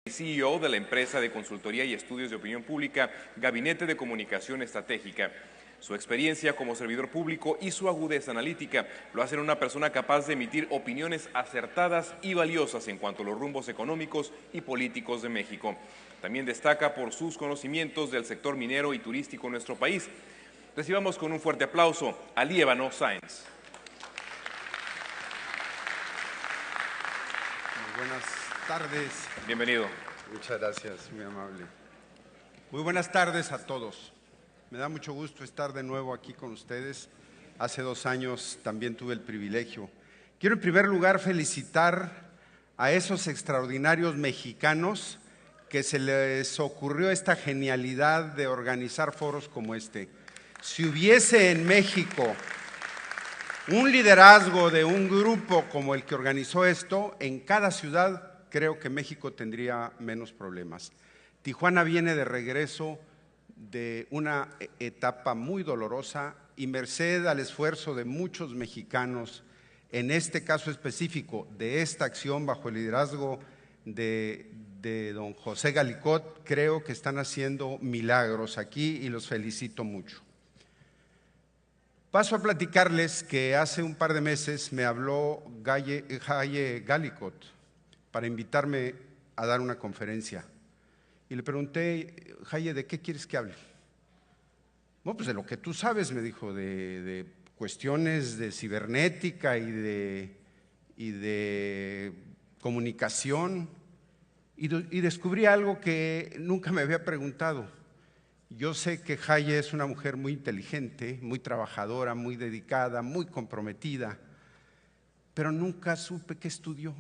CEO de la empresa de consultoría y estudios de opinión pública Gabinete de Comunicación Estratégica. Su experiencia como servidor público y su agudeza analítica lo hacen una persona capaz de emitir opiniones acertadas y valiosas en cuanto a los rumbos económicos y políticos de México. También destaca por sus conocimientos del sector minero y turístico en nuestro país. Recibamos con un fuerte aplauso a Líbano Sáenz. Muy buenas tardes. Bienvenido. Muchas gracias, muy amable. Muy buenas tardes a todos. Me da mucho gusto estar de nuevo aquí con ustedes. Hace 2 años también tuve el privilegio. Quiero en primer lugar felicitar a esos extraordinarios mexicanos que se les ocurrió esta genialidad de organizar foros como este. Si hubiese en México un liderazgo de un grupo como el que organizó esto, en cada ciudad creo que México tendría menos problemas. Tijuana viene de regreso de una etapa muy dolorosa y merced al esfuerzo de muchos mexicanos, en este caso específico de esta acción bajo el liderazgo de don José Galicot, creo que están haciendo milagros aquí y los felicito mucho. Paso a platicarles que hace un par de meses me habló Jaye Galicot para invitarme a dar una conferencia. Y le pregunté, Jaye, ¿de qué quieres que hable? Bueno, pues de lo que tú sabes, me dijo, de cuestiones de cibernética y de comunicación. Y descubrí algo que nunca me había preguntado. Yo sé que Jaye es una mujer muy inteligente, muy trabajadora, muy dedicada, muy comprometida, pero nunca supe qué estudió.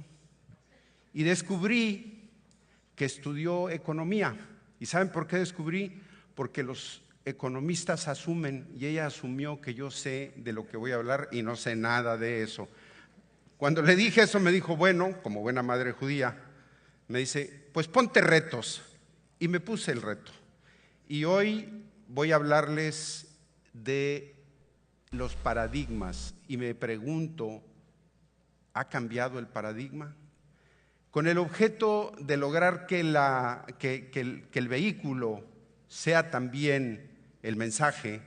Y descubrí que estudió economía. ¿Y saben por qué descubrí? Porque los economistas asumen, y ella asumió que yo sé de lo que voy a hablar y no sé nada de eso. Cuando le dije eso me dijo, bueno, como buena madre judía, me dice, pues ponte retos. Y me puse el reto. Y hoy voy a hablarles de los paradigmas y me pregunto, ¿ha cambiado el paradigma? Con el objeto de lograr que el vehículo sea también el mensaje,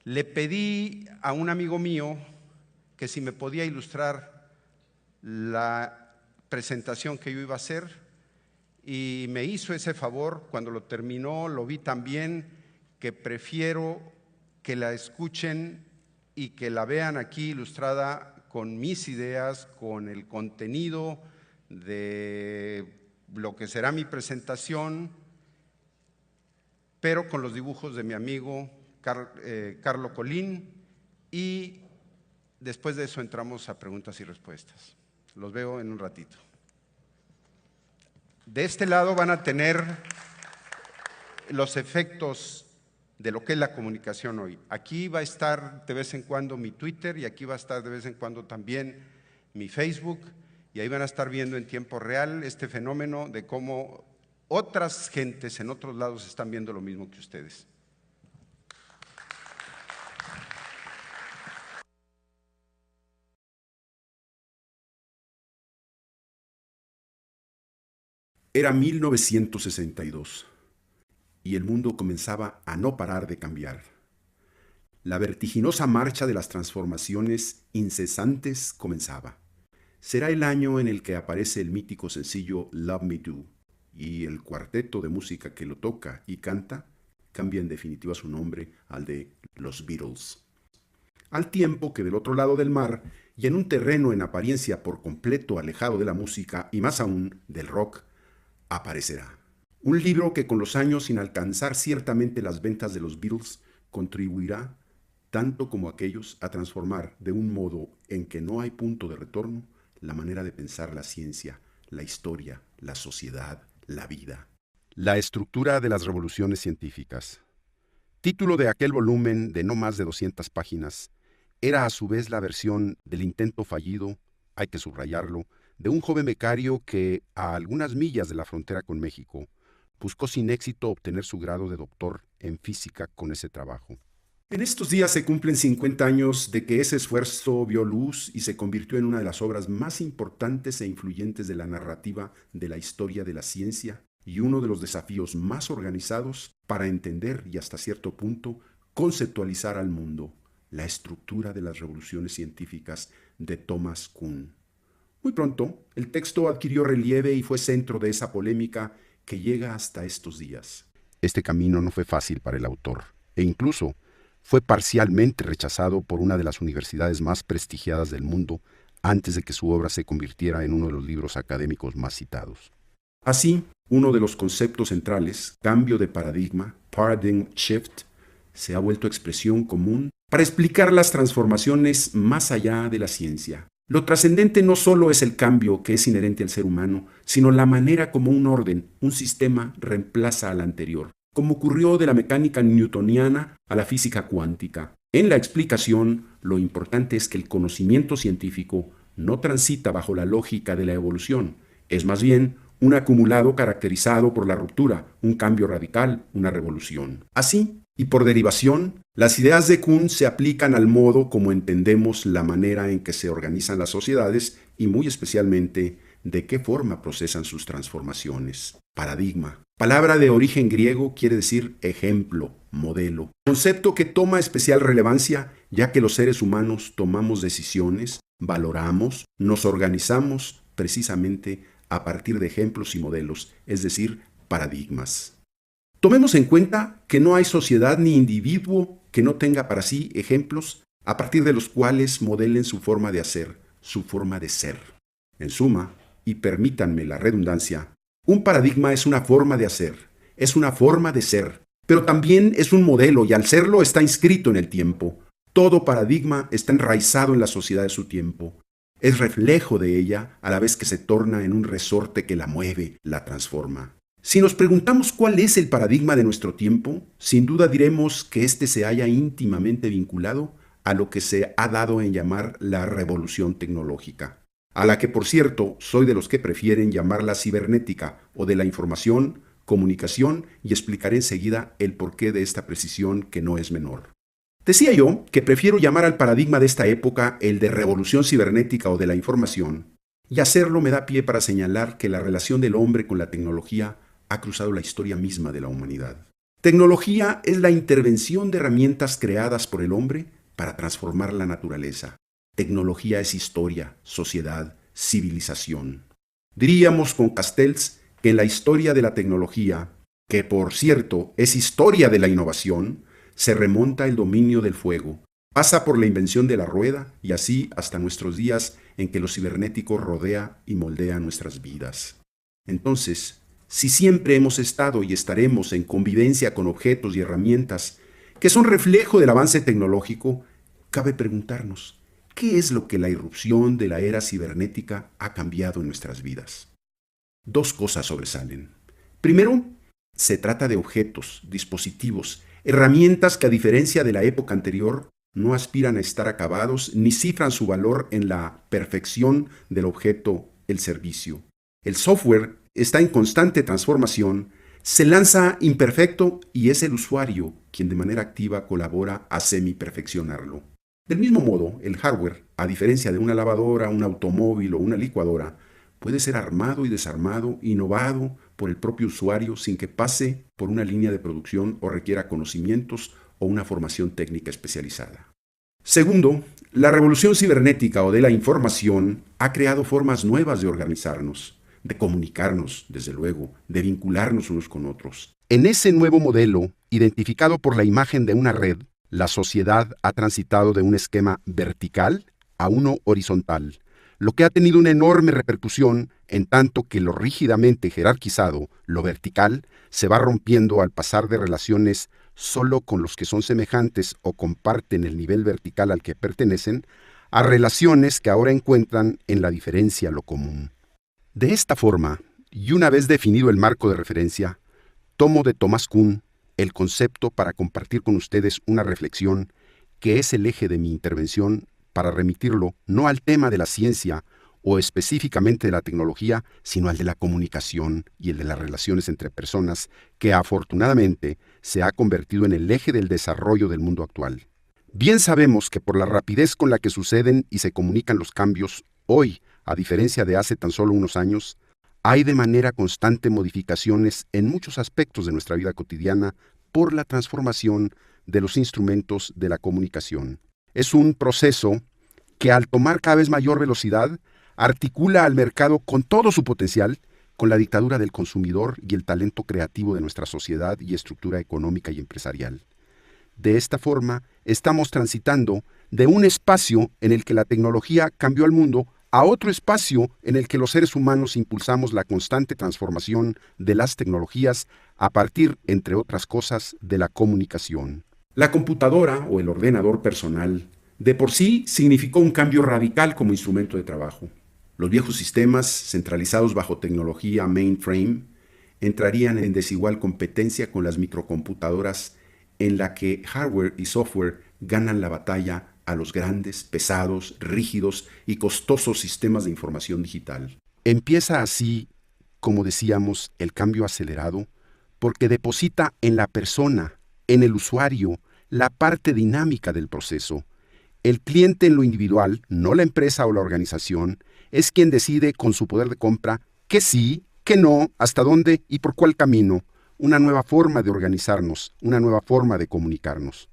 le pedí a un amigo mío que si me podía ilustrar la presentación que yo iba a hacer, y me hizo ese favor. Cuando lo terminó, lo vi tan bien que prefiero que la escuchen y que la vean aquí ilustrada con mis ideas, con el contenido de lo que será mi presentación, pero con los dibujos de mi amigo Carlo Colín, y después de eso entramos a preguntas y respuestas. Los veo en un ratito. De este lado van a tener los efectos de lo que es la comunicación hoy. Aquí va a estar de vez en cuando mi Twitter y aquí va a estar de vez en cuando también mi Facebook, y ahí van a estar viendo en tiempo real este fenómeno de cómo otras gentes en otros lados están viendo lo mismo que ustedes. Era 1962 y el mundo comenzaba a no parar de cambiar. La vertiginosa marcha de las transformaciones incesantes comenzaba. Será el año en el que aparece el mítico sencillo Love Me Do, y el cuarteto de música que lo toca y canta cambia en definitiva su nombre al de los Beatles. Al tiempo que del otro lado del mar, y en un terreno en apariencia por completo alejado de la música y más aún del rock, aparecerá un libro que con los años, sin alcanzar ciertamente las ventas de los Beatles, contribuirá tanto como aquellos a transformar de un modo en que no hay punto de retorno la manera de pensar la ciencia, la historia, la sociedad, la vida. La estructura de las revoluciones científicas. Título de aquel volumen de no más de 200 páginas, era a su vez la versión del intento fallido, hay que subrayarlo, de un joven becario que, a algunas millas de la frontera con México, buscó sin éxito obtener su grado de doctor en física con ese trabajo. En estos días se cumplen 50 años de que ese esfuerzo vio luz y se convirtió en una de las obras más importantes e influyentes de la narrativa de la historia de la ciencia y uno de los desafíos más organizados para entender y hasta cierto punto conceptualizar al mundo, la estructura de las revoluciones científicas de Thomas Kuhn. Muy pronto, el texto adquirió relieve y fue centro de esa polémica que llega hasta estos días. Este camino no fue fácil para el autor, e incluso fue parcialmente rechazado por una de las universidades más prestigiadas del mundo antes de que su obra se convirtiera en uno de los libros académicos más citados. Así, uno de los conceptos centrales, cambio de paradigma, paradigm shift, se ha vuelto expresión común para explicar las transformaciones más allá de la ciencia. Lo trascendente no solo es el cambio que es inherente al ser humano, sino la manera como un orden, un sistema, reemplaza al anterior, como ocurrió de la mecánica newtoniana a la física cuántica. En la explicación, lo importante es que el conocimiento científico no transita bajo la lógica de la evolución, es más bien un acumulado caracterizado por la ruptura, un cambio radical, una revolución. Así, y por derivación, las ideas de Kuhn se aplican al modo como entendemos la manera en que se organizan las sociedades y muy especialmente de qué forma procesan sus transformaciones. Paradigma. Palabra de origen griego, quiere decir ejemplo, modelo. Concepto que toma especial relevancia ya que los seres humanos tomamos decisiones, valoramos, nos organizamos precisamente a partir de ejemplos y modelos, es decir, paradigmas. Tomemos en cuenta que no hay sociedad ni individuo que no tenga para sí ejemplos a partir de los cuales modelen su forma de hacer, su forma de ser. En suma, y permítanme la redundancia, un paradigma es una forma de hacer, es una forma de ser, pero también es un modelo y al serlo está inscrito en el tiempo. Todo paradigma está enraizado en la sociedad de su tiempo. Es reflejo de ella a la vez que se torna en un resorte que la mueve, la transforma. Si nos preguntamos cuál es el paradigma de nuestro tiempo, sin duda diremos que éste se halla íntimamente vinculado a lo que se ha dado en llamar la revolución tecnológica, a la que, por cierto, soy de los que prefieren llamarla cibernética o de la información, comunicación, y explicaré enseguida el porqué de esta precisión que no es menor. Decía yo que prefiero llamar al paradigma de esta época el de revolución cibernética o de la información, y hacerlo me da pie para señalar que la relación del hombre con la tecnología ha cruzado la historia misma de la humanidad. Tecnología es la intervención de herramientas creadas por el hombre para transformar la naturaleza. Tecnología es historia, sociedad, civilización. Diríamos con Castells que en la historia de la tecnología, que por cierto es historia de la innovación, se remonta el dominio del fuego, pasa por la invención de la rueda y así hasta nuestros días en que lo cibernético rodea y moldea nuestras vidas. Entonces, si siempre hemos estado y estaremos en convivencia con objetos y herramientas que son reflejo del avance tecnológico, cabe preguntarnos, ¿qué es lo que la irrupción de la era cibernética ha cambiado en nuestras vidas? Dos cosas sobresalen. Primero, se trata de objetos, dispositivos, herramientas que a diferencia de la época anterior no aspiran a estar acabados ni cifran su valor en la perfección del objeto, el servicio. El software está en constante transformación, se lanza imperfecto y es el usuario quien de manera activa colabora a semi-perfeccionarlo. Del mismo modo, el hardware, a diferencia de una lavadora, un automóvil o una licuadora, puede ser armado y desarmado, innovado por el propio usuario sin que pase por una línea de producción o requiera conocimientos o una formación técnica especializada. Segundo, la revolución cibernética o de la información ha creado formas nuevas de organizarnos, de comunicarnos, desde luego, de vincularnos unos con otros. En ese nuevo modelo, identificado por la imagen de una red, la sociedad ha transitado de un esquema vertical a uno horizontal, lo que ha tenido una enorme repercusión en tanto que lo rígidamente jerarquizado, lo vertical, se va rompiendo al pasar de relaciones solo con los que son semejantes o comparten el nivel vertical al que pertenecen, a relaciones que ahora encuentran en la diferencia lo común. De esta forma, y una vez definido el marco de referencia, tomo de Thomas Kuhn el concepto para compartir con ustedes una reflexión que es el eje de mi intervención para remitirlo no al tema de la ciencia o específicamente de la tecnología, sino al de la comunicación y el de las relaciones entre personas, que afortunadamente se ha convertido en el eje del desarrollo del mundo actual. Bien sabemos que por la rapidez con la que suceden y se comunican los cambios, hoy, a diferencia de hace tan solo unos años, hay de manera constante modificaciones en muchos aspectos de nuestra vida cotidiana por la transformación de los instrumentos de la comunicación. Es un proceso que, al tomar cada vez mayor velocidad, articula al mercado con todo su potencial, con la dictadura del consumidor y el talento creativo de nuestra sociedad y estructura económica y empresarial. De esta forma, estamos transitando de un espacio en el que la tecnología cambió al mundo a otro espacio en el que los seres humanos impulsamos la constante transformación de las tecnologías a partir, entre otras cosas, de la comunicación. La computadora o el ordenador personal de por sí significó un cambio radical como instrumento de trabajo. Los viejos sistemas, centralizados bajo tecnología mainframe, entrarían en desigual competencia con las microcomputadoras, en la que hardware y software ganan la batalla a los grandes, pesados, rígidos y costosos sistemas de información digital. Empieza así, como decíamos, el cambio acelerado, porque deposita en la persona, en el usuario, la parte dinámica del proceso. El cliente en lo individual, no la empresa o la organización, es quien decide con su poder de compra que sí, que no, hasta dónde y por cuál camino. Una nueva forma de organizarnos, una nueva forma de comunicarnos.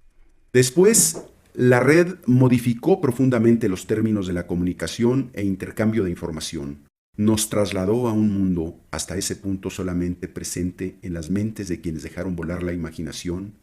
Después, la red modificó profundamente los términos de la comunicación e intercambio de información. Nos trasladó a un mundo, hasta ese punto solamente presente en las mentes de quienes dejaron volar la imaginación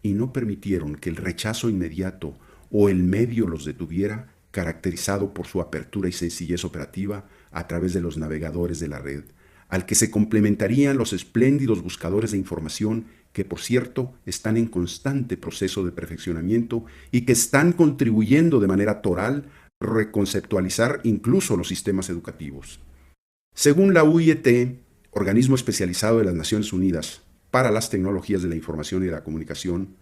y no permitieron que el rechazo inmediato o el medio los detuviera, caracterizado por su apertura y sencillez operativa a través de los navegadores de la red, al que se complementarían los espléndidos buscadores de información que, por cierto, están en constante proceso de perfeccionamiento y que están contribuyendo de manera toral a reconceptualizar incluso los sistemas educativos. Según la UIT, organismo especializado de las Naciones Unidas para las Tecnologías de la Información y de la Comunicación,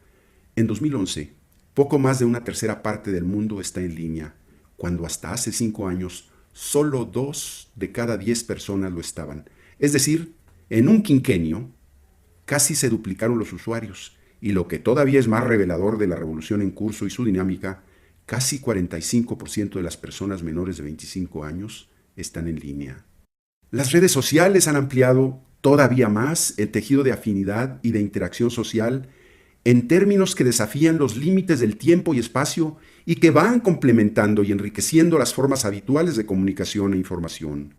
en 2011, poco más de una tercera parte del mundo está en línea, cuando hasta hace 5 años solo 2 de cada 10 personas lo estaban. Es decir, en un quinquenio, casi se duplicaron los usuarios, y lo que todavía es más revelador de la revolución en curso y su dinámica, casi 45% de las personas menores de 25 años están en línea. Las redes sociales han ampliado todavía más el tejido de afinidad y de interacción social en términos que desafían los límites del tiempo y espacio y que van complementando y enriqueciendo las formas habituales de comunicación e información.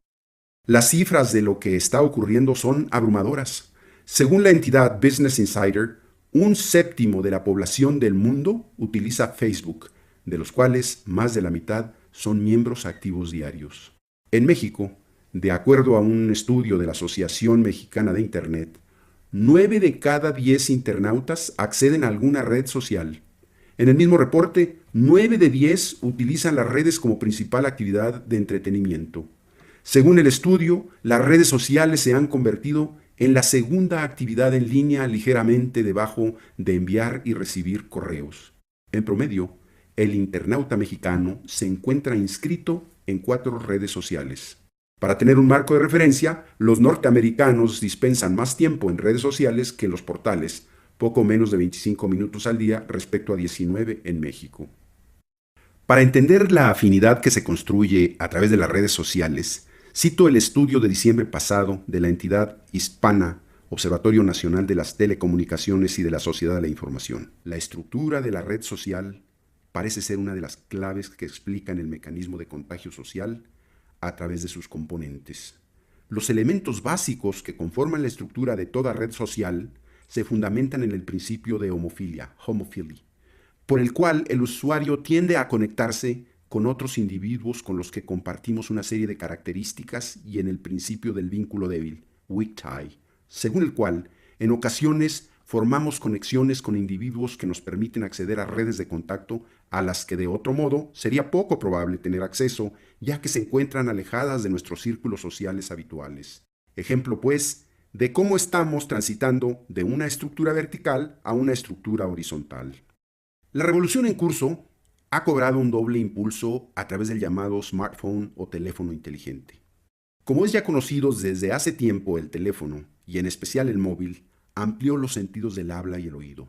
Las cifras de lo que está ocurriendo son abrumadoras. Según la entidad Business Insider, 1/7 de la población del mundo utiliza Facebook, de los cuales más de la mitad son miembros activos diarios. En México, de acuerdo a un estudio de la Asociación Mexicana de Internet, 9 de cada 10 internautas acceden a alguna red social. En el mismo reporte, 9 de 10 utilizan las redes como principal actividad de entretenimiento. Según el estudio, las redes sociales se han convertido en la segunda actividad en línea ligeramente debajo de enviar y recibir correos. En promedio, el internauta mexicano se encuentra inscrito en 4 redes sociales. Para tener un marco de referencia, los norteamericanos dispensan más tiempo en redes sociales que los portales, poco menos de 25 minutos al día respecto a 19 en México. Para entender la afinidad que se construye a través de las redes sociales, cito el estudio de diciembre pasado de la entidad hispana Observatorio Nacional de las Telecomunicaciones y de la Sociedad de la Información. La estructura de la red social parece ser una de las claves que explican el mecanismo de contagio social a través de sus componentes. Los elementos básicos que conforman la estructura de toda red social se fundamentan en el principio de homofilia, homophilia, por el cual el usuario tiende a conectarse con otros individuos con los que compartimos una serie de características y en el principio del vínculo débil, weak tie, según el cual, en ocasiones, formamos conexiones con individuos que nos permiten acceder a redes de contacto a las que de otro modo sería poco probable tener acceso, ya que se encuentran alejadas de nuestros círculos sociales habituales. Ejemplo, pues, de cómo estamos transitando de una estructura vertical a una estructura horizontal. La revolución en curso ha cobrado un doble impulso a través del llamado smartphone o teléfono inteligente. Como es ya conocido desde hace tiempo, el teléfono, y en especial el móvil, amplió los sentidos del habla y el oído.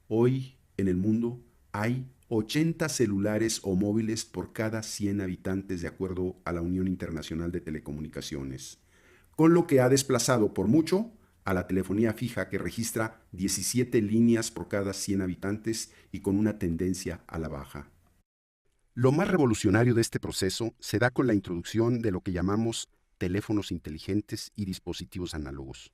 Hoy, en el mundo, hay 80 celulares o móviles por cada 100 habitantes de acuerdo a la Unión Internacional de Telecomunicaciones, con lo que ha desplazado por mucho a la telefonía fija, que registra 17 líneas por cada 100 habitantes y con una tendencia a la baja. Lo más revolucionario de este proceso se da con la introducción de lo que llamamos teléfonos inteligentes y dispositivos análogos.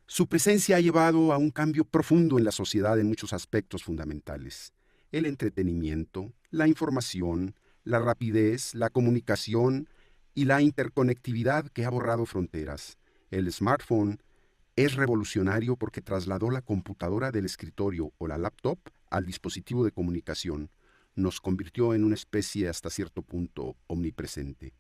Su presencia ha llevado a un cambio profundo en la sociedad en muchos aspectos fundamentales: el entretenimiento, la información, la rapidez, la comunicación y la interconectividad que ha borrado fronteras. El smartphone es revolucionario porque trasladó la computadora del escritorio o la laptop al dispositivo de comunicación. Nos convirtió en una especie hasta cierto punto omnipresente.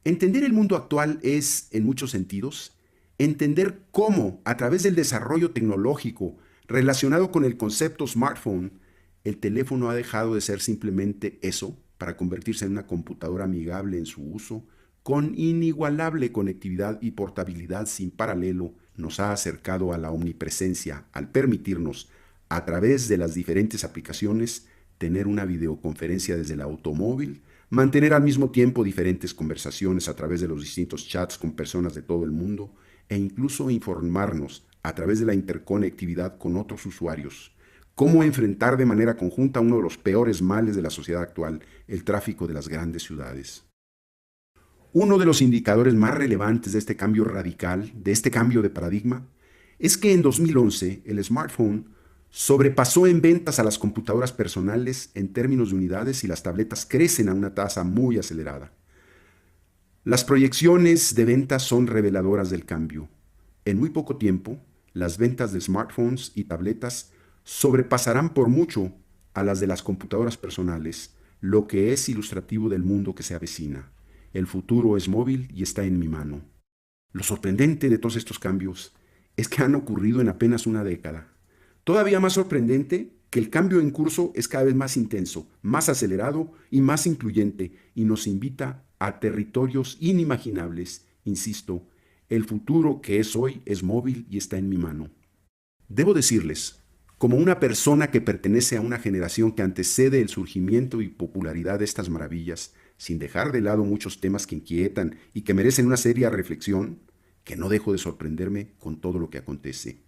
Entender el mundo actual es, en muchos sentidos, entender cómo, a través del desarrollo tecnológico relacionado con el concepto smartphone, el teléfono ha dejado de ser simplemente eso para convertirse en una computadora amigable en su uso, con inigualable conectividad y portabilidad sin paralelo. Nos ha acercado a la omnipresencia al permitirnos, a través de las diferentes aplicaciones, tener una videoconferencia desde el automóvil, mantener al mismo tiempo diferentes conversaciones a través de los distintos chats con personas de todo el mundo e incluso informarnos a través de la interconectividad con otros usuarios. Cómo enfrentar de manera conjunta uno de los peores males de la sociedad actual, el tráfico de las grandes ciudades. Uno de los indicadores más relevantes de este cambio radical, de este cambio de paradigma, es que en 2011 el smartphone sobrepasó en ventas a las computadoras personales en términos de unidades y las tabletas crecen a una tasa muy acelerada. Las proyecciones de ventas son reveladoras del cambio. En muy poco tiempo, las ventas de smartphones y tabletas sobrepasarán por mucho a las de las computadoras personales, lo que es ilustrativo del mundo que se avecina. El futuro es móvil y está en mi mano. Lo sorprendente de todos estos cambios es que han ocurrido en apenas una década. Todavía más sorprendente que el cambio en curso es cada vez más intenso, más acelerado y más incluyente, y nos invita a territorios inimaginables. Insisto, el futuro que es hoy es móvil y está en mi mano. Debo decirles, como una persona que pertenece a una generación que antecede el surgimiento y popularidad de estas maravillas, sin dejar de lado muchos temas que inquietan y que merecen una seria reflexión, que no dejo de sorprenderme con todo lo que acontece.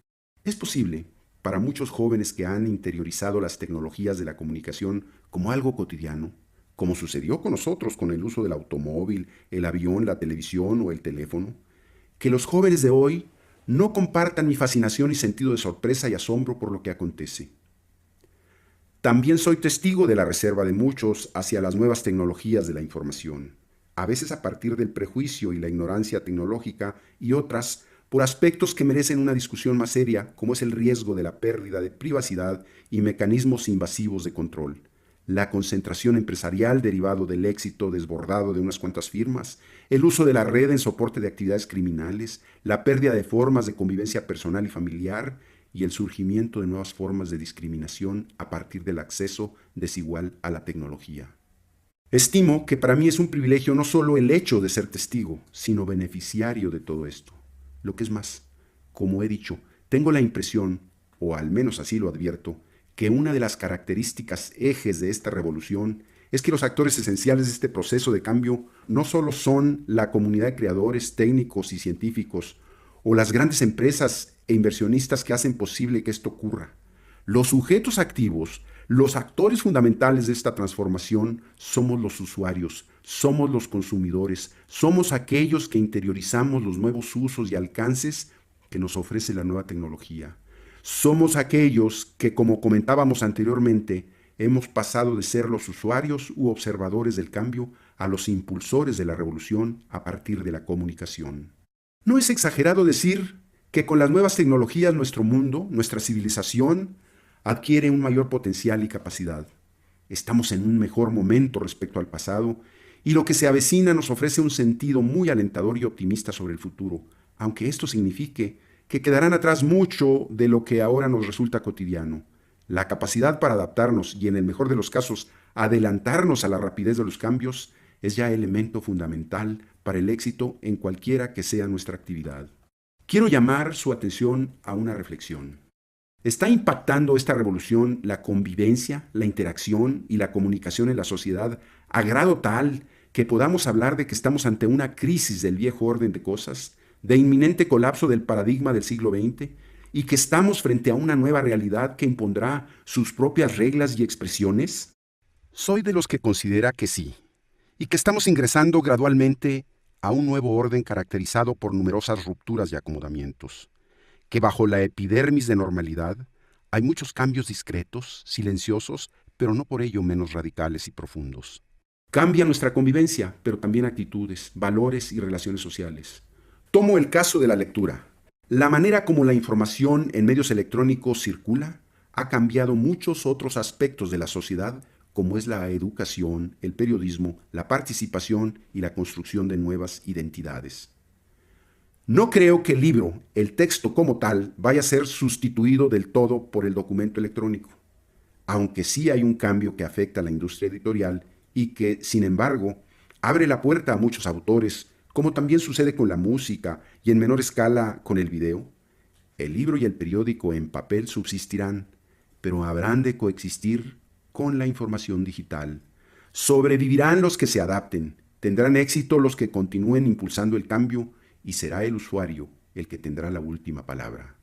Es posible, para muchos jóvenes que han interiorizado las tecnologías de la comunicación como algo cotidiano, como sucedió con nosotros con el uso del automóvil, el avión, la televisión o el teléfono, que los jóvenes de hoy no compartan mi fascinación y sentido de sorpresa y asombro por lo que acontece. También soy testigo de la reserva de muchos hacia las nuevas tecnologías de la información, a veces a partir del prejuicio y la ignorancia tecnológica, y otras por aspectos que merecen una discusión más seria, como es el riesgo de la pérdida de privacidad y mecanismos invasivos de control, la concentración empresarial derivado del éxito desbordado de unas cuantas firmas, el uso de la red en soporte de actividades criminales, la pérdida de formas de convivencia personal y familiar y el surgimiento de nuevas formas de discriminación a partir del acceso desigual a la tecnología. Estimo que para mí es un privilegio no solo el hecho de ser testigo, sino beneficiario de todo esto. Lo que es más, como he dicho, tengo la impresión, o al menos así lo advierto, que una de las características ejes de esta revolución es que los actores esenciales de este proceso de cambio no solo son la comunidad de creadores, técnicos y científicos, o las grandes empresas e inversionistas que hacen posible que esto ocurra. Los sujetos activos, los actores fundamentales de esta transformación, somos los usuarios, somos los consumidores, somos aquellos que interiorizamos los nuevos usos y alcances que nos ofrece la nueva tecnología. Somos aquellos que, como comentábamos anteriormente, hemos pasado de ser los usuarios u observadores del cambio a los impulsores de la revolución a partir de la comunicación. No es exagerado decir que con las nuevas tecnologías nuestro mundo, nuestra civilización, adquiere un mayor potencial y capacidad. Estamos en un mejor momento respecto al pasado y lo que se avecina nos ofrece un sentido muy alentador y optimista sobre el futuro, aunque esto signifique que quedarán atrás mucho de lo que ahora nos resulta cotidiano. La capacidad para adaptarnos y, en el mejor de los casos, adelantarnos a la rapidez de los cambios, es ya elemento fundamental para el éxito en cualquiera que sea nuestra actividad. Quiero llamar su atención a una reflexión. ¿Está impactando esta revolución la convivencia, la interacción y la comunicación en la sociedad a grado tal que podamos hablar de que estamos ante una crisis del viejo orden de cosas, de inminente colapso del paradigma del siglo XX, y que estamos frente a una nueva realidad que impondrá sus propias reglas y expresiones? Soy de los que considera que sí, y que estamos ingresando gradualmente a un nuevo orden caracterizado por numerosas rupturas y acomodamientos, que bajo la epidermis de normalidad hay muchos cambios discretos, silenciosos, pero no por ello menos radicales y profundos. Cambia nuestra convivencia, pero también actitudes, valores y relaciones sociales. Tomo el caso de la lectura. La manera como la información en medios electrónicos circula ha cambiado muchos otros aspectos de la sociedad, como es la educación, el periodismo, la participación y la construcción de nuevas identidades. No creo que el libro, el texto como tal, vaya a ser sustituido del todo por el documento electrónico, aunque sí hay un cambio que afecta a la industria editorial y que, sin embargo, abre la puerta a muchos autores, como también sucede con la música y en menor escala con el video. El libro y el periódico en papel subsistirán, pero habrán de coexistir con la información digital. Sobrevivirán los que se adapten, tendrán éxito los que continúen impulsando el cambio y será el usuario el que tendrá la última palabra.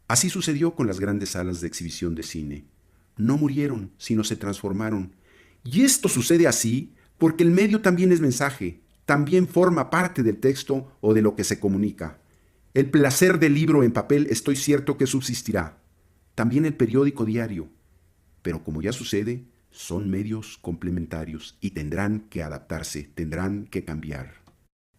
Así sucedió con las grandes salas de exhibición de cine. No murieron, sino se transformaron. Y esto sucede así porque el medio también es mensaje, también forma parte del texto o de lo que se comunica. El placer del libro en papel estoy cierto que subsistirá. También el periódico diario. Pero como ya sucede, son medios complementarios y tendrán que adaptarse, tendrán que cambiar.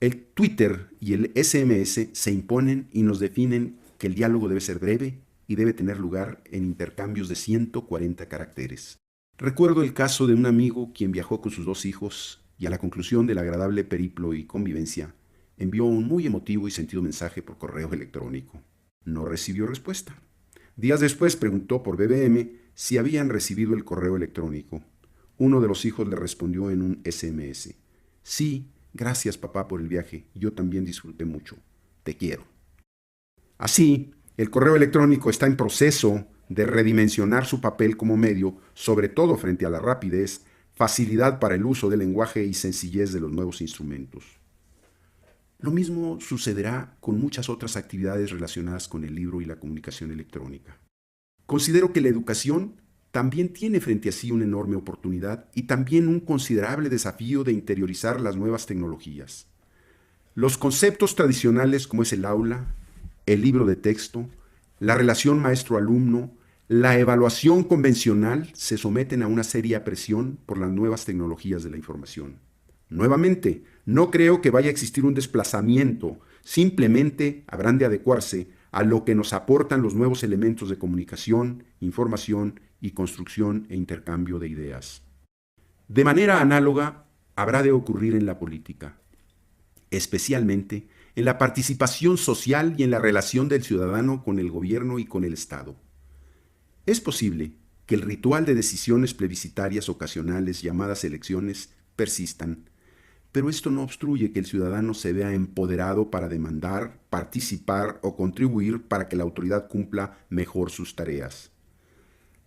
El Twitter y el SMS se imponen y nos definen que el diálogo debe ser breve y debe tener lugar en intercambios de 140 caracteres. Recuerdo el caso de un amigo quien viajó con sus 2 hijos y a la conclusión del agradable periplo y convivencia, envió un muy emotivo y sentido mensaje por correo electrónico. No recibió respuesta. Días después preguntó por BBM si habían recibido el correo electrónico. Uno de los hijos le respondió en un SMS: sí, gracias papá por el viaje, yo también disfruté mucho, te quiero. Así, el correo electrónico está en proceso de redimensionar su papel como medio, sobre todo frente a la rapidez, facilidad para el uso del lenguaje y sencillez de los nuevos instrumentos. Lo mismo sucederá con muchas otras actividades relacionadas con el libro y la comunicación electrónica. Considero que la educación también tiene frente a sí una enorme oportunidad y también un considerable desafío de interiorizar las nuevas tecnologías. Los conceptos tradicionales como es el aula, el libro de texto, la relación maestro-alumno, la evaluación convencional se someten a una seria presión por las nuevas tecnologías de la información. Nuevamente, no creo que vaya a existir un desplazamiento, simplemente habrán de adecuarse a lo que nos aportan los nuevos elementos de comunicación, información y construcción e intercambio de ideas. De manera análoga, habrá de ocurrir en la política, especialmente en la participación social y en la relación del ciudadano con el gobierno y con el Estado. Es posible que el ritual de decisiones plebiscitarias ocasionales llamadas elecciones persistan, pero esto no obstruye que el ciudadano se vea empoderado para demandar, participar o contribuir para que la autoridad cumpla mejor sus tareas.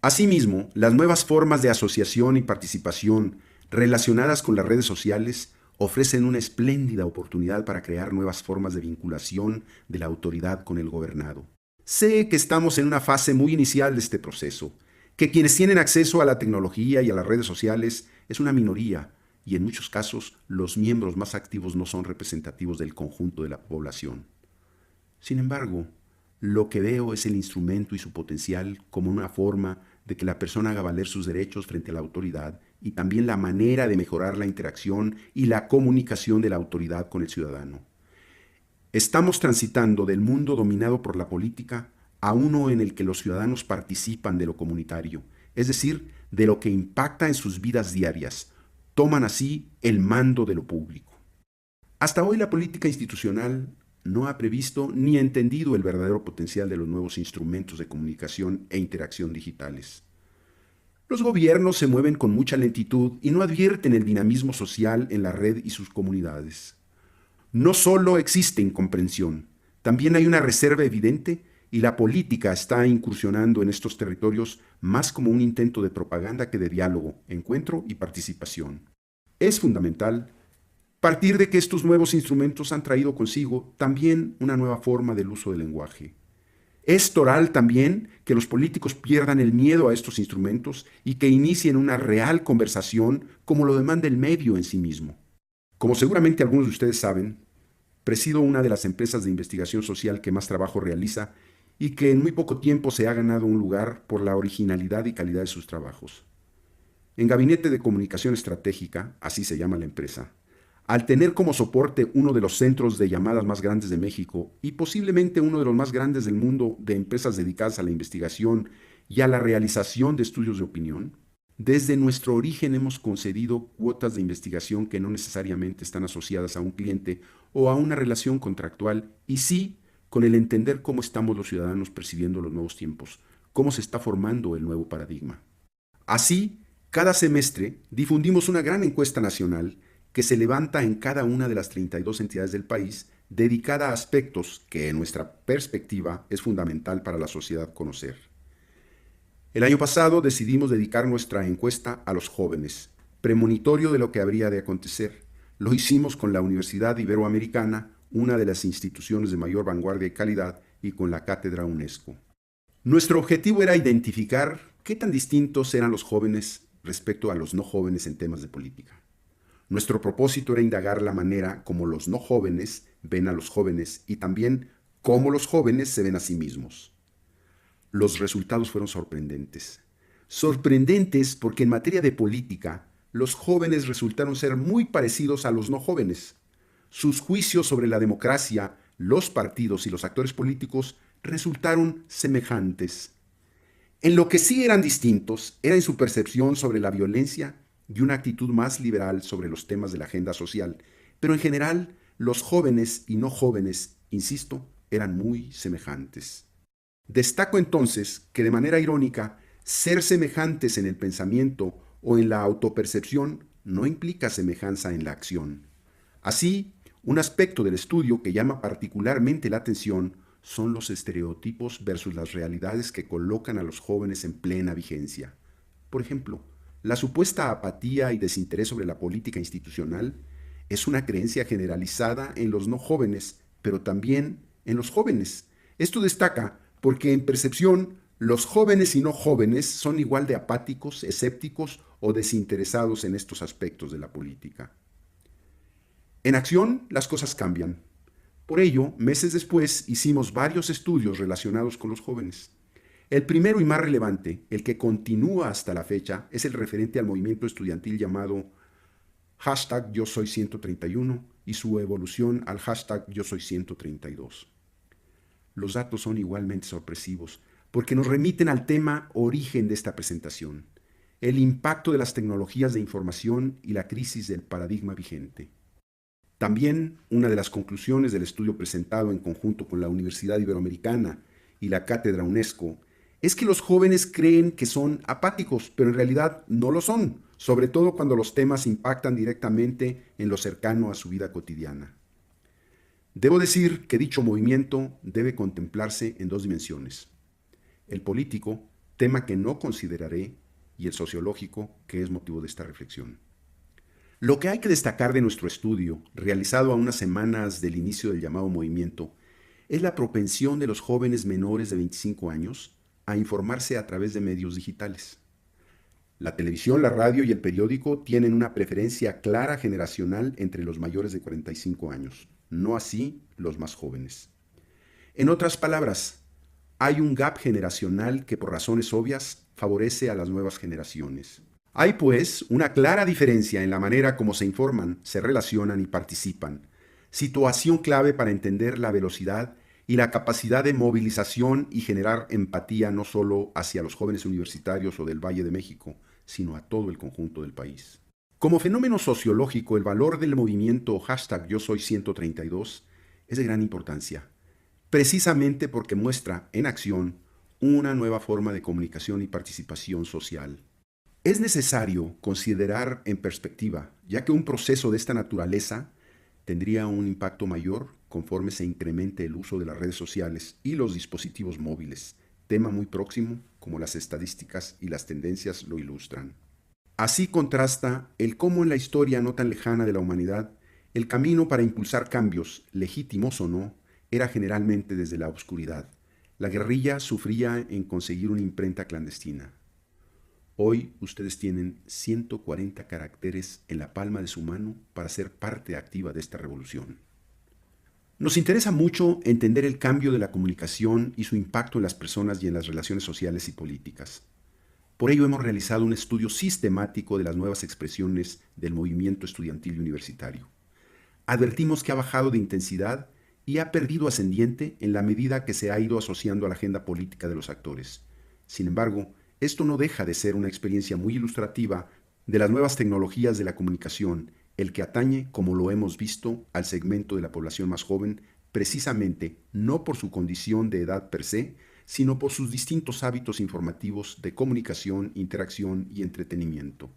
Asimismo, las nuevas formas de asociación y participación relacionadas con las redes sociales ofrecen una espléndida oportunidad para crear nuevas formas de vinculación de la autoridad con el gobernado. Sé que estamos en una fase muy inicial de este proceso, que quienes tienen acceso a la tecnología y a las redes sociales es una minoría, y en muchos casos los miembros más activos no son representativos del conjunto de la población. Sin embargo, lo que veo es el instrumento y su potencial como una forma de que la persona haga valer sus derechos frente a la autoridad y también la manera de mejorar la interacción y la comunicación de la autoridad con el ciudadano. Estamos transitando del mundo dominado por la política a uno en el que los ciudadanos participan de lo comunitario, es decir, de lo que impacta en sus vidas diarias. Toman así el mando de lo público. Hasta hoy la política institucional no ha previsto ni entendido el verdadero potencial de los nuevos instrumentos de comunicación e interacción digitales. Los gobiernos se mueven con mucha lentitud y no advierten el dinamismo social en la red y sus comunidades. No solo existe incomprensión, también hay una reserva evidente y la política está incursionando en estos territorios más como un intento de propaganda que de diálogo, encuentro y participación. Es fundamental partir de que estos nuevos instrumentos han traído consigo también una nueva forma del uso del lenguaje. Es toral también que los políticos pierdan el miedo a estos instrumentos y que inicien una real conversación como lo demanda el medio en sí mismo. Como seguramente algunos de ustedes saben, presido una de las empresas de investigación social que más trabajo realiza y que en muy poco tiempo se ha ganado un lugar por la originalidad y calidad de sus trabajos. En Gabinete de Comunicación Estratégica, así se llama la empresa, al tener como soporte uno de los centros de llamadas más grandes de México y posiblemente uno de los más grandes del mundo de empresas dedicadas a la investigación y a la realización de estudios de opinión, desde nuestro origen hemos concedido cuotas de investigación que no necesariamente están asociadas a un cliente o a una relación contractual, y sí con el entender cómo estamos los ciudadanos percibiendo los nuevos tiempos, cómo se está formando el nuevo paradigma. Así, cada semestre difundimos una gran encuesta nacional que se levanta en cada una de las 32 entidades del país, dedicada a aspectos que, en nuestra perspectiva, es fundamental para la sociedad conocer. El año pasado decidimos dedicar nuestra encuesta a los jóvenes, premonitorio de lo que habría de acontecer. Lo hicimos con la Universidad Iberoamericana, una de las instituciones de mayor vanguardia y calidad, y con la Cátedra UNESCO. Nuestro objetivo era identificar qué tan distintos eran los jóvenes respecto a los no jóvenes en temas de política. Nuestro propósito era indagar la manera como los no jóvenes ven a los jóvenes y también cómo los jóvenes se ven a sí mismos. Los resultados fueron sorprendentes. Sorprendentes porque en materia de política, los jóvenes resultaron ser muy parecidos a los no jóvenes. Sus juicios sobre la democracia, los partidos y los actores políticos resultaron semejantes. En lo que sí eran distintos era en su percepción sobre la violencia y una actitud más liberal sobre los temas de la agenda social, pero en general los jóvenes y no jóvenes, insisto, eran muy semejantes. Destaco entonces que de manera irónica, ser semejantes en el pensamiento o en la autopercepción no implica semejanza en la acción. Así, un aspecto del estudio que llama particularmente la atención son los estereotipos versus las realidades que colocan a los jóvenes en plena vigencia. Por ejemplo, la supuesta apatía y desinterés sobre la política institucional es una creencia generalizada en los no jóvenes, pero también en los jóvenes. Esto destaca porque en percepción, los jóvenes y no jóvenes son igual de apáticos, escépticos o desinteresados en estos aspectos de la política. En acción, las cosas cambian. Por ello, meses después hicimos varios estudios relacionados con los jóvenes. El primero y más relevante, el que continúa hasta la fecha, es el referente al movimiento estudiantil llamado #YoSoy131 y su evolución al #YoSoy132. Los datos son igualmente sorpresivos porque nos remiten al tema origen de esta presentación, el impacto de las tecnologías de información y la crisis del paradigma vigente. También una de las conclusiones del estudio presentado en conjunto con la Universidad Iberoamericana y la Cátedra UNESCO es que los jóvenes creen que son apáticos, pero en realidad no lo son, sobre todo cuando los temas impactan directamente en lo cercano a su vida cotidiana. Debo decir que dicho movimiento debe contemplarse en dos dimensiones: el político, tema que no consideraré, y el sociológico, que es motivo de esta reflexión. Lo que hay que destacar de nuestro estudio, realizado a unas semanas del inicio del llamado movimiento, es la propensión de los jóvenes menores de 25 años a informarse a través de medios digitales. La televisión, la radio y el periódico tienen una preferencia clara generacional entre los mayores de 45 años, no así los más jóvenes. En otras palabras, hay un gap generacional que por razones obvias favorece a las nuevas generaciones. Hay, pues, una clara diferencia en la manera como se informan, se relacionan y participan, situación clave para entender la velocidad y la capacidad de movilización y generar empatía no solo hacia los jóvenes universitarios o del Valle de México, sino a todo el conjunto del país. Como fenómeno sociológico, el valor del movimiento #YoSoy132 es de gran importancia, precisamente porque muestra en acción una nueva forma de comunicación y participación social. Es necesario considerar en perspectiva, ya que un proceso de esta naturaleza tendría un impacto mayor conforme se incremente el uso de las redes sociales y los dispositivos móviles, tema muy próximo como las estadísticas y las tendencias lo ilustran. Así contrasta el cómo en la historia no tan lejana de la humanidad, el camino para impulsar cambios, legítimos o no, era generalmente desde la oscuridad. La guerrilla sufría en conseguir una imprenta clandestina. Hoy ustedes tienen 140 caracteres en la palma de su mano para ser parte activa de esta revolución. Nos interesa mucho entender el cambio de la comunicación y su impacto en las personas y en las relaciones sociales y políticas. Por ello hemos realizado un estudio sistemático de las nuevas expresiones del movimiento estudiantil y universitario. Advertimos que ha bajado de intensidad y ha perdido ascendiente en la medida que se ha ido asociando a la agenda política de los actores. Sin embargo, esto no deja de ser una experiencia muy ilustrativa de las nuevas tecnologías de la comunicación, el que atañe, como lo hemos visto, al segmento de la población más joven, precisamente no por su condición de edad per se, sino por sus distintos hábitos informativos de comunicación, interacción y entretenimiento.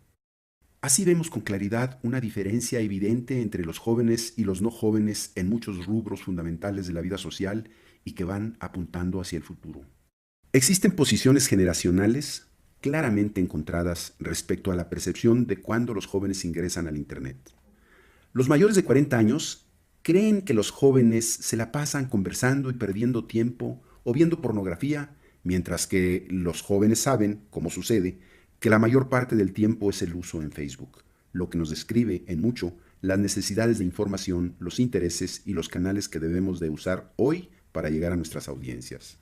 Así vemos con claridad una diferencia evidente entre los jóvenes y los no jóvenes en muchos rubros fundamentales de la vida social y que van apuntando hacia el futuro. Existen posiciones generacionales claramente encontradas respecto a la percepción de cuándo los jóvenes ingresan al Internet. Los mayores de 40 años creen que los jóvenes se la pasan conversando y perdiendo tiempo o viendo pornografía, mientras que los jóvenes saben, como sucede, que la mayor parte del tiempo es el uso en Facebook, lo que nos describe en mucho las necesidades de información, los intereses y los canales que debemos de usar hoy para llegar a nuestras audiencias.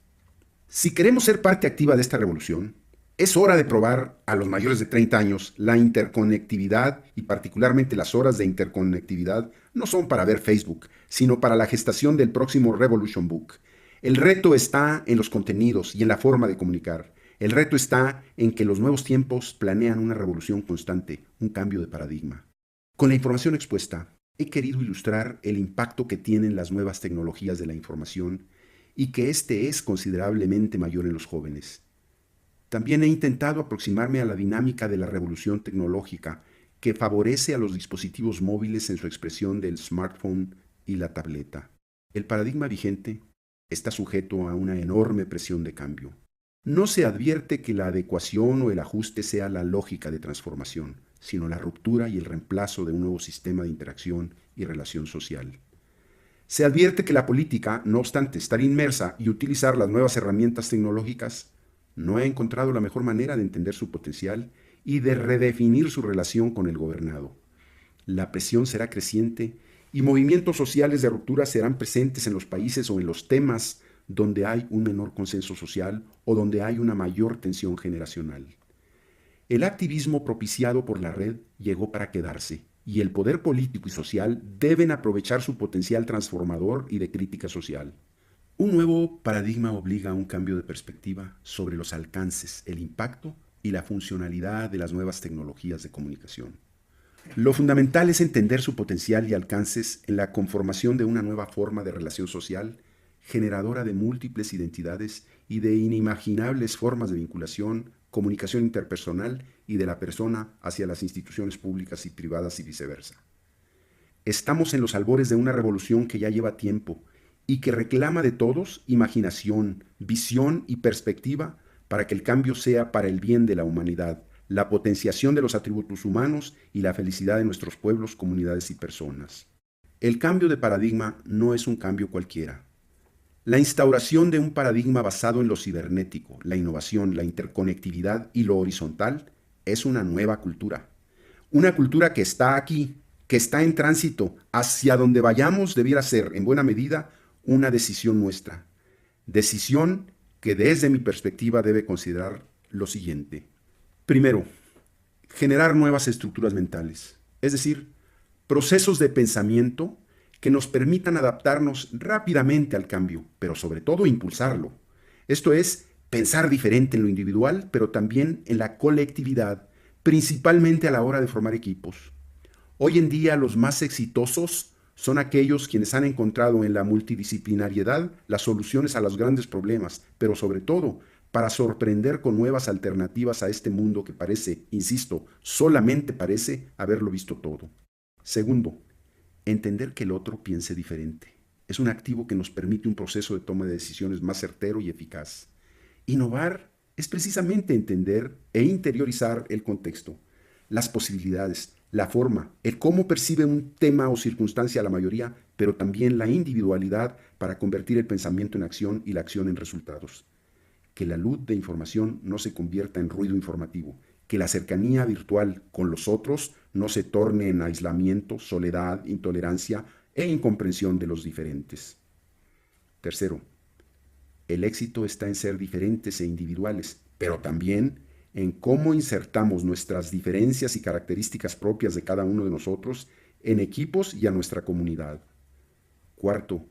Si queremos ser parte activa de esta revolución, es hora de probar a los mayores de 30 años la interconectividad y particularmente las horas de interconectividad no son para ver Facebook, sino para la gestación del próximo Revolution Book. El reto está en los contenidos y en la forma de comunicar. El reto está en que los nuevos tiempos planean una revolución constante, un cambio de paradigma. Con la información expuesta, he querido ilustrar el impacto que tienen las nuevas tecnologías de la información y que este es considerablemente mayor en los jóvenes. También he intentado aproximarme a la dinámica de la revolución tecnológica que favorece a los dispositivos móviles en su expresión del smartphone y la tableta. El paradigma vigente está sujeto a una enorme presión de cambio. No se advierte que la adecuación o el ajuste sea la lógica de transformación, sino la ruptura y el reemplazo de un nuevo sistema de interacción y relación social. Se advierte que la política, no obstante estar inmersa y utilizar las nuevas herramientas tecnológicas, no ha encontrado la mejor manera de entender su potencial y de redefinir su relación con el gobernado. La presión será creciente y movimientos sociales de ruptura serán presentes en los países o en los temas donde hay un menor consenso social o donde hay una mayor tensión generacional. El activismo propiciado por la red llegó para quedarse y el poder político y social deben aprovechar su potencial transformador y de crítica social. Un nuevo paradigma obliga a un cambio de perspectiva sobre los alcances, el impacto y la funcionalidad de las nuevas tecnologías de comunicación. Lo fundamental es entender su potencial y alcances en la conformación de una nueva forma de relación social, generadora de múltiples identidades y de inimaginables formas de vinculación, comunicación interpersonal y de la persona hacia las instituciones públicas y privadas y viceversa. Estamos en los albores de una revolución que ya lleva tiempo y que reclama de todos imaginación, visión y perspectiva para que el cambio sea para el bien de la humanidad, la potenciación de los atributos humanos y la felicidad de nuestros pueblos, comunidades y personas. El cambio de paradigma no es un cambio cualquiera. La instauración de un paradigma basado en lo cibernético, la innovación, la interconectividad y lo horizontal es una nueva cultura. Una cultura que está aquí, que está en tránsito, hacia donde vayamos debiera ser, en buena medida, una decisión nuestra. Decisión que desde mi perspectiva debe considerar lo siguiente. Primero, generar nuevas estructuras mentales, es decir, procesos de pensamiento que nos permitan adaptarnos rápidamente al cambio, pero sobre todo impulsarlo. Esto es, pensar diferente en lo individual, pero también en la colectividad, principalmente a la hora de formar equipos. Hoy en día los más exitosos son aquellos quienes han encontrado en la multidisciplinariedad las soluciones a los grandes problemas, pero sobre todo para sorprender con nuevas alternativas a este mundo que parece, insisto, solamente parece haberlo visto todo. Segundo, entender que el otro piense diferente. Es un activo que nos permite un proceso de toma de decisiones más certero y eficaz. Innovar es precisamente entender e interiorizar el contexto, las posibilidades, la forma, el cómo percibe un tema o circunstancia la mayoría, pero también la individualidad para convertir el pensamiento en acción y la acción en resultados. Que la luz de información no se convierta en ruido informativo, que la cercanía virtual con los otros no se torne en aislamiento, soledad, intolerancia e incomprensión de los diferentes. Tercero, el éxito está en ser diferentes e individuales, pero también en cómo insertamos nuestras diferencias y características propias de cada uno de nosotros en equipos y a nuestra comunidad. Cuarto,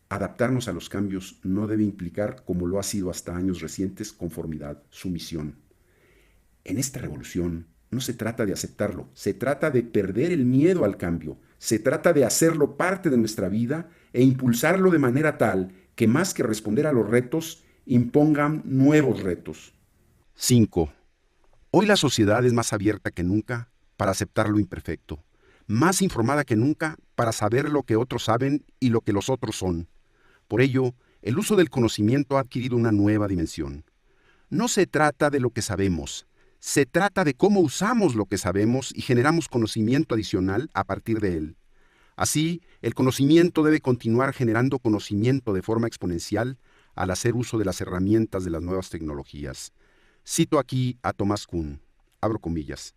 adaptarnos a los cambios no debe implicar, como lo ha sido hasta años recientes, conformidad, sumisión. En esta revolución no se trata de aceptarlo, se trata de perder el miedo al cambio, se trata de hacerlo parte de nuestra vida e impulsarlo de manera tal que más que responder a los retos, impongan nuevos retos. 5. Hoy la sociedad es más abierta que nunca para aceptar lo imperfecto, más informada que nunca para saber lo que otros saben y lo que los otros son. Por ello, el uso del conocimiento ha adquirido una nueva dimensión. No se trata de lo que sabemos, se trata de cómo usamos lo que sabemos y generamos conocimiento adicional a partir de él. Así, el conocimiento debe continuar generando conocimiento de forma exponencial al hacer uso de las herramientas de las nuevas tecnologías. Cito aquí a Thomas Kuhn, abro comillas,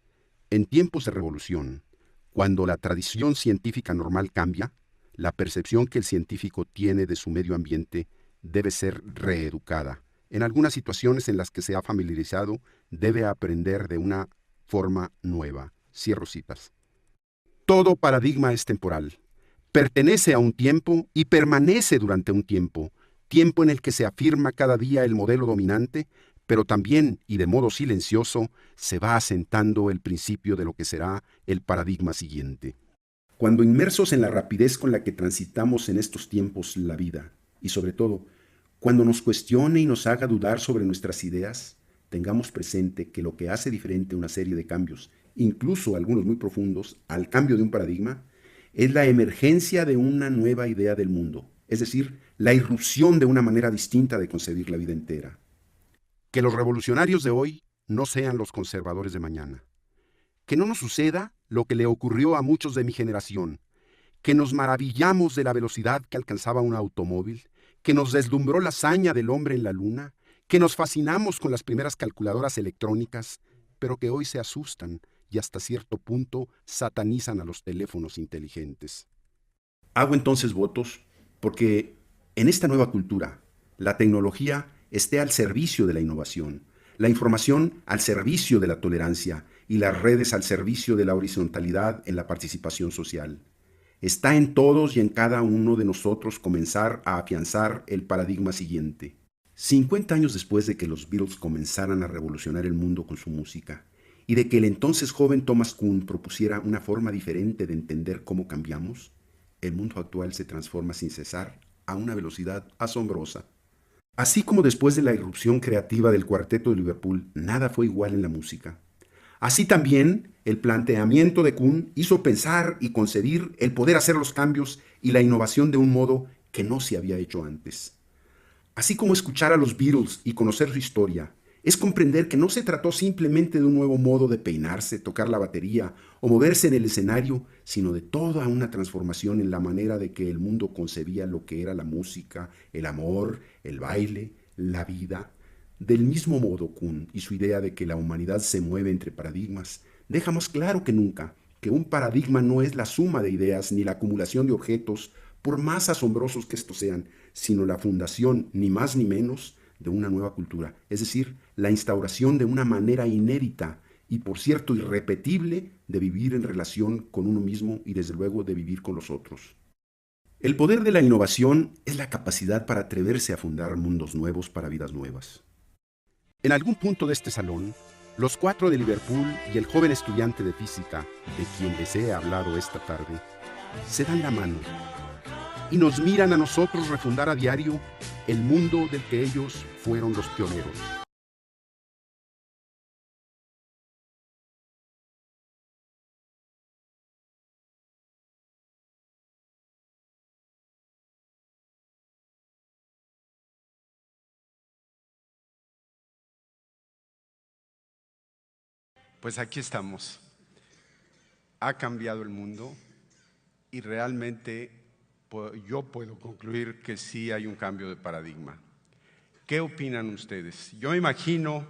en tiempos de revolución, cuando la tradición científica normal cambia, la percepción que el científico tiene de su medio ambiente debe ser reeducada. En algunas situaciones en las que se ha familiarizado, debe aprender de una forma nueva. Cierro citas. Todo paradigma es temporal. Pertenece a un tiempo y permanece durante un tiempo, tiempo en el que se afirma cada día el modelo dominante, pero también, y de modo silencioso, se va asentando el principio de lo que será el paradigma siguiente. Cuando inmersos en la rapidez con la que transitamos en estos tiempos la vida, y sobre todo, cuando nos cuestione y nos haga dudar sobre nuestras ideas, tengamos presente que lo que hace diferente una serie de cambios, incluso algunos muy profundos, al cambio de un paradigma, es la emergencia de una nueva idea del mundo, es decir, la irrupción de una manera distinta de concebir la vida entera. Que los revolucionarios de hoy no sean los conservadores de mañana. Que no nos suceda lo que le ocurrió a muchos de mi generación, que nos maravillamos de la velocidad que alcanzaba un automóvil, que nos deslumbró la hazaña del hombre en la luna, que nos fascinamos con las primeras calculadoras electrónicas, pero que hoy se asustan y hasta cierto punto satanizan a los teléfonos inteligentes. Hago entonces votos porque en esta nueva cultura la tecnología esté al servicio de la innovación, la información al servicio de la tolerancia y las redes al servicio de la horizontalidad en la participación social. Está en todos y en cada uno de nosotros comenzar a afianzar el paradigma siguiente. 50 años después de que los Beatles comenzaran a revolucionar el mundo con su música, y de que el entonces joven Thomas Kuhn propusiera una forma diferente de entender cómo cambiamos, el mundo actual se transforma sin cesar a una velocidad asombrosa. Así como después de la irrupción creativa del Cuarteto de Liverpool, nada fue igual en la música. Así también, el planteamiento de Kuhn hizo pensar y concebir el poder hacer los cambios y la innovación de un modo que no se había hecho antes. Así como escuchar a los Beatles y conocer su historia, es comprender que no se trató simplemente de un nuevo modo de peinarse, tocar la batería o moverse en el escenario, sino de toda una transformación en la manera de que el mundo concebía lo que era la música, el amor, el baile, la vida. Del mismo modo, Kuhn y su idea de que la humanidad se mueve entre paradigmas deja más claro que nunca que un paradigma no es la suma de ideas ni la acumulación de objetos, por más asombrosos que estos sean, sino la fundación, ni más ni menos, de una nueva cultura, es decir, la instauración de una manera inédita y, por cierto, irrepetible de vivir en relación con uno mismo y, desde luego, de vivir con los otros. El poder de la innovación es la capacidad para atreverse a fundar mundos nuevos para vidas nuevas. En algún punto de este salón, los 4 de Liverpool y el joven estudiante de física, de quien les he hablado esta tarde, se dan la mano y nos miran a nosotros refundar a diario el mundo del que ellos fueron los pioneros. Pues aquí estamos. Ha cambiado el mundo y realmente yo puedo concluir que sí hay un cambio de paradigma. ¿Qué opinan ustedes? Yo me imagino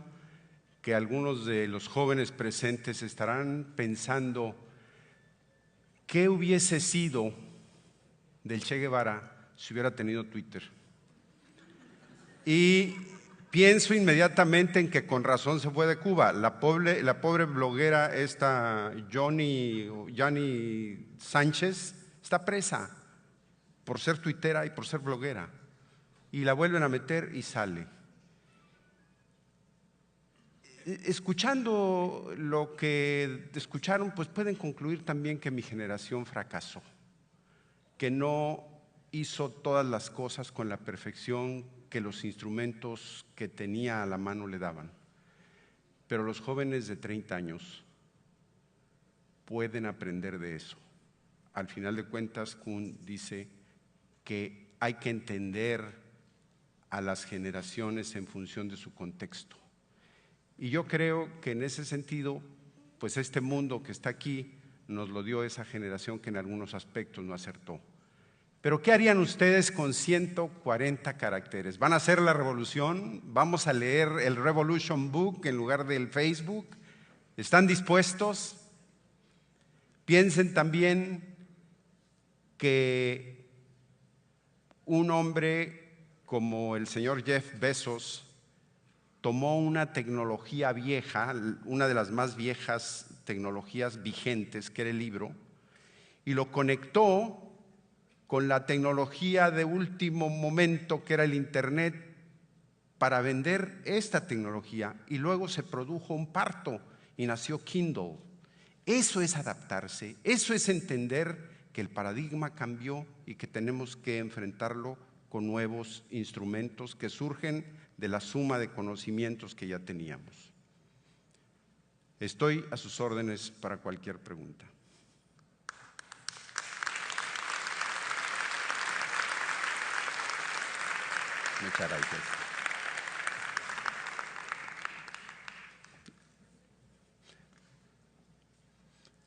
que algunos de los jóvenes presentes estarán pensando qué hubiese sido del Che Guevara si hubiera tenido Twitter. Y pienso inmediatamente en que con razón se fue de Cuba. La pobre bloguera esta Yanni Sánchez está presa por ser tuitera y por ser bloguera. Y la vuelven a meter y sale. Escuchando lo que escucharon, pues pueden concluir también que mi generación fracasó, que no hizo todas las cosas con la perfección que los instrumentos que tenía a la mano le daban. Pero los jóvenes de 30 años pueden aprender de eso. Al final de cuentas, Kuhn dice que hay que entender a las generaciones en función de su contexto. Y yo creo que en ese sentido, pues este mundo que está aquí nos lo dio esa generación que en algunos aspectos no acertó. Pero ¿qué harían ustedes con 140 caracteres? ¿Van a hacer la revolución? ¿Vamos a leer el Revolution Book en lugar del Facebook? ¿Están dispuestos? Piensen también que un hombre como el señor Jeff Bezos tomó una tecnología vieja, una de las más viejas tecnologías vigentes, que era el libro, y lo conectó con la tecnología de último momento, que era el Internet, para vender esta tecnología, y luego se produjo un parto y nació Kindle. Eso es adaptarse, eso es entender que el paradigma cambió y que tenemos que enfrentarlo con nuevos instrumentos que surgen de la suma de conocimientos que ya teníamos. Estoy a sus órdenes para cualquier pregunta. Muchas gracias.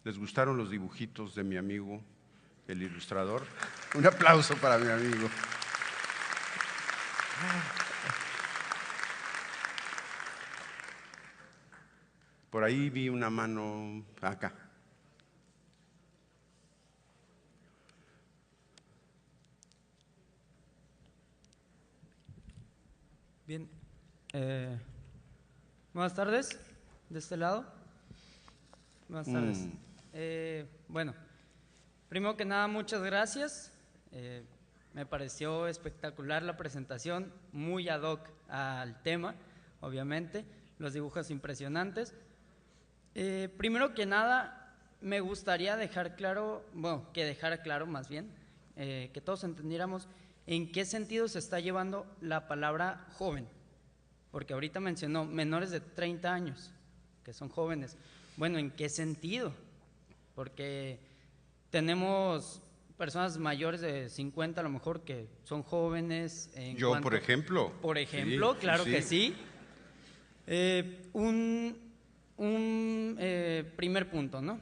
¿Les gustaron los dibujitos de mi amigo, el ilustrador? Un aplauso para mi amigo. Por ahí vi una mano acá. Bien. Buenas tardes, de este lado. Buenas tardes. Bueno, primero que nada, muchas gracias. Me pareció espectacular la presentación, muy ad hoc al tema, obviamente, los dibujos impresionantes. Primero que nada, me gustaría dejar claro, bueno, que dejara claro más bien, que todos entendiéramos en qué sentido se está llevando la palabra joven, porque ahorita mencionó menores de 30 años, que son jóvenes. Bueno, ¿en qué sentido? Porque tenemos personas mayores de 50 a lo mejor que son jóvenes. Yo, por ejemplo. Por ejemplo, sí, claro sí. Que sí. Primer punto, ¿no?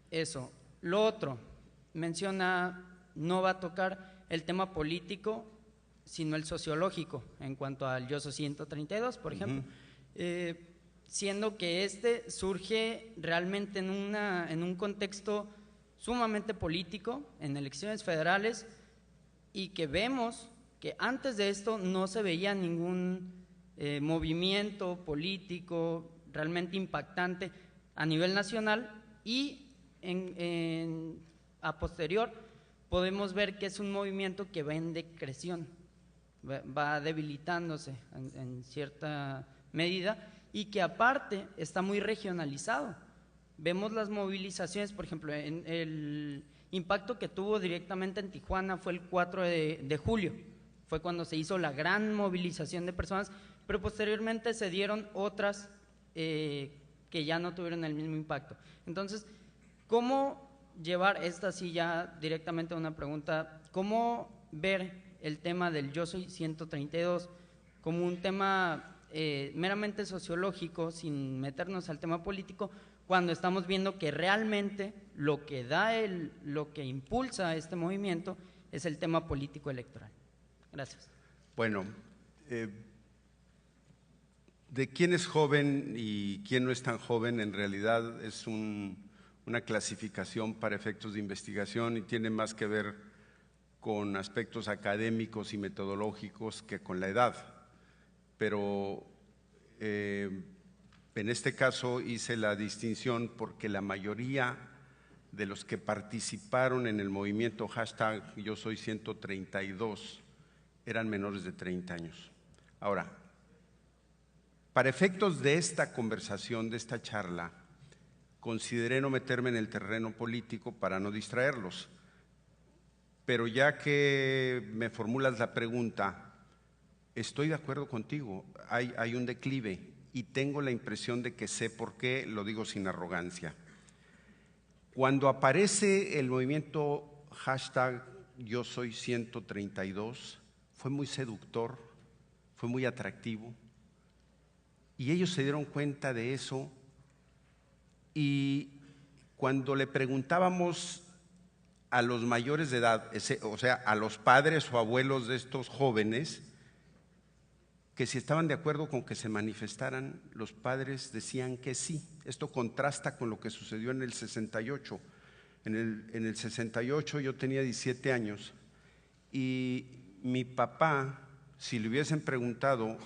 Eso. Lo otro, menciona, no va a tocar el tema político, sino el sociológico, en cuanto al Yo Soy 132, por ejemplo. Siendo que este surge realmente en un contexto sumamente político, en elecciones federales, y que vemos que antes de esto no se veía ningún movimiento político realmente impactante a nivel nacional, y a posterior podemos ver que es un movimiento que va en decreción, va debilitándose en cierta medida, y que aparte está muy regionalizado. Vemos las movilizaciones, por ejemplo, en el impacto que tuvo directamente en Tijuana fue el 4 de julio, fue cuando se hizo la gran movilización de personas, pero posteriormente se dieron otras que ya no tuvieron el mismo impacto. Entonces, ¿cómo llevar esta sí ya directamente a una pregunta? ¿Cómo ver el tema del Yo Soy 132 como un tema meramente sociológico, sin meternos al tema político, cuando estamos viendo que realmente lo que lo que impulsa este movimiento es el tema político electoral. Gracias. Bueno, de quién es joven y quién no es tan joven, en realidad es una clasificación para efectos de investigación y tiene más que ver con aspectos académicos y metodológicos que con la edad. Pero en este caso hice la distinción porque la mayoría de los que participaron en el movimiento hashtag Yo Soy 132 eran menores de 30 años. Ahora, para efectos de esta conversación, de esta charla, consideré no meterme en el terreno político para no distraerlos. Pero ya que me formulas la pregunta, estoy de acuerdo contigo, hay un declive y tengo la impresión de que sé por qué, lo digo sin arrogancia. Cuando aparece el movimiento hashtag Yo Soy 132, fue muy seductor, fue muy atractivo. Y ellos se dieron cuenta de eso y cuando le preguntábamos a los mayores de edad, o sea, a los padres o abuelos de estos jóvenes, que si estaban de acuerdo con que se manifestaran, los padres decían que sí. Esto contrasta con lo que sucedió en el 68. En el 68 yo tenía 17 años y mi papá, si le hubiesen preguntado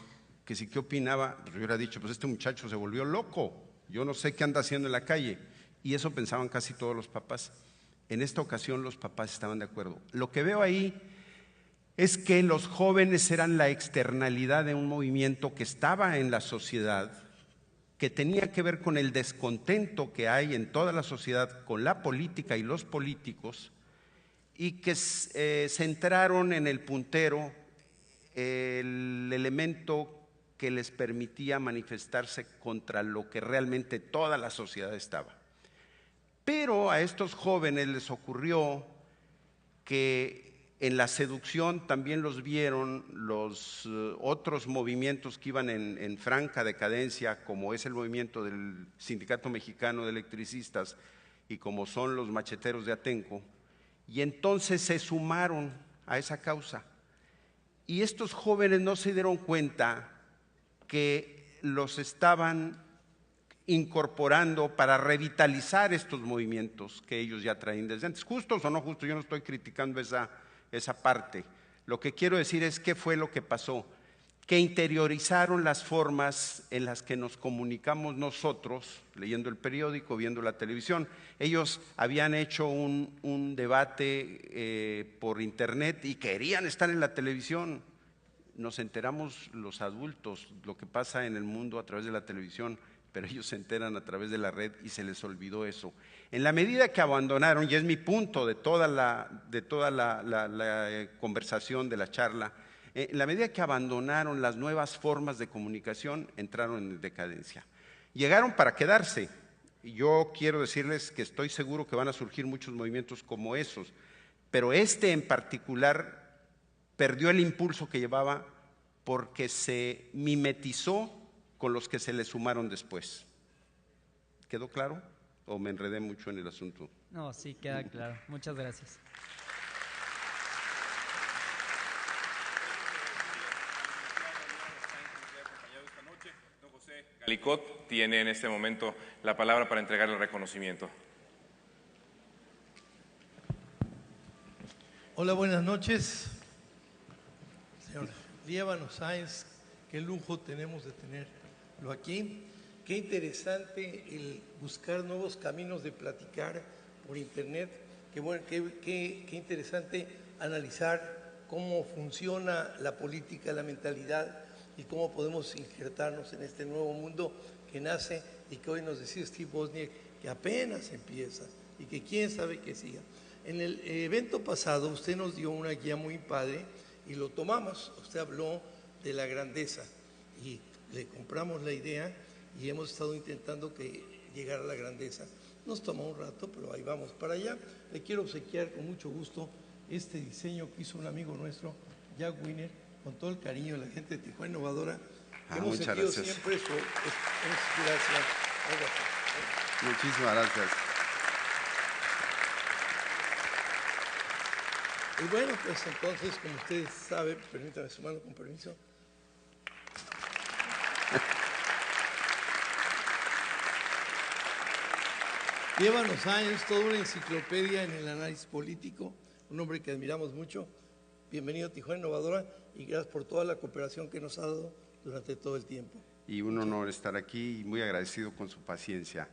que si qué opinaba, yo hubiera dicho, pues este muchacho se volvió loco, yo no sé qué anda haciendo en la calle. Y eso pensaban casi todos los papás. En esta ocasión los papás estaban de acuerdo. Lo que veo ahí es que los jóvenes eran la externalidad de un movimiento que estaba en la sociedad, que tenía que ver con el descontento que hay en toda la sociedad con la política y los políticos, y que centraron en el puntero el elemento que les permitía manifestarse contra lo que realmente toda la sociedad estaba. Pero a estos jóvenes les ocurrió que en la seducción también los vieron los otros movimientos que iban en franca decadencia, como es el movimiento del Sindicato Mexicano de Electricistas y como son los macheteros de Atenco, y entonces se sumaron a esa causa. Y estos jóvenes no se dieron cuenta que los estaban incorporando para revitalizar estos movimientos que ellos ya traen desde antes. Justos o no justos, yo no estoy criticando esa parte. Lo que quiero decir es qué fue lo que pasó, que interiorizaron las formas en las que nos comunicamos nosotros, leyendo el periódico, viendo la televisión. Ellos habían hecho un debate por internet y querían estar en la televisión. Nos enteramos los adultos lo que pasa en el mundo a través de la televisión, pero ellos se enteran a través de la red y se les olvidó eso. En la medida que abandonaron, y es mi punto de toda la conversación, de la charla, en la medida que abandonaron las nuevas formas de comunicación, entraron en decadencia. Llegaron para quedarse. Yo quiero decirles que estoy seguro que van a surgir muchos movimientos como esos, pero este en particular perdió el impulso que llevaba porque se mimetizó con los que se le sumaron después. ¿Quedó claro? ¿O me enredé mucho en el asunto? No, sí, queda claro. Muchas gracias. Galicot tiene en este momento la palabra para entregar el reconocimiento. Hola, buenas noches. Señor Líbano Sáenz, qué lujo tenemos de tenerlo aquí. Qué interesante el buscar nuevos caminos de platicar por internet. Qué interesante analizar cómo funciona la política, la mentalidad y cómo podemos injertarnos en este nuevo mundo que nace y que hoy nos decía Steve Wozniak que apenas empieza y que quién sabe que siga. En el evento pasado usted nos dio una guía muy padre y lo tomamos. Usted habló de la grandeza y le compramos la idea y hemos estado intentando que llegara a la grandeza. Nos tomó un rato, pero ahí vamos para allá. Le quiero obsequiar con mucho gusto este diseño que hizo un amigo nuestro, Jack Wiener, con todo el cariño de la gente de Tijuana Innovadora. Hemos sentido siempre su inspiración. Muchísimas gracias. Y bueno, pues entonces, como ustedes saben, permítame su mano con permiso. Llévanos Sáenz, toda una enciclopedia en el análisis político, un hombre que admiramos mucho. Bienvenido a Tijuana Innovadora y gracias por toda la cooperación que nos ha dado durante todo el tiempo. Y un honor estar aquí y muy agradecido con su paciencia.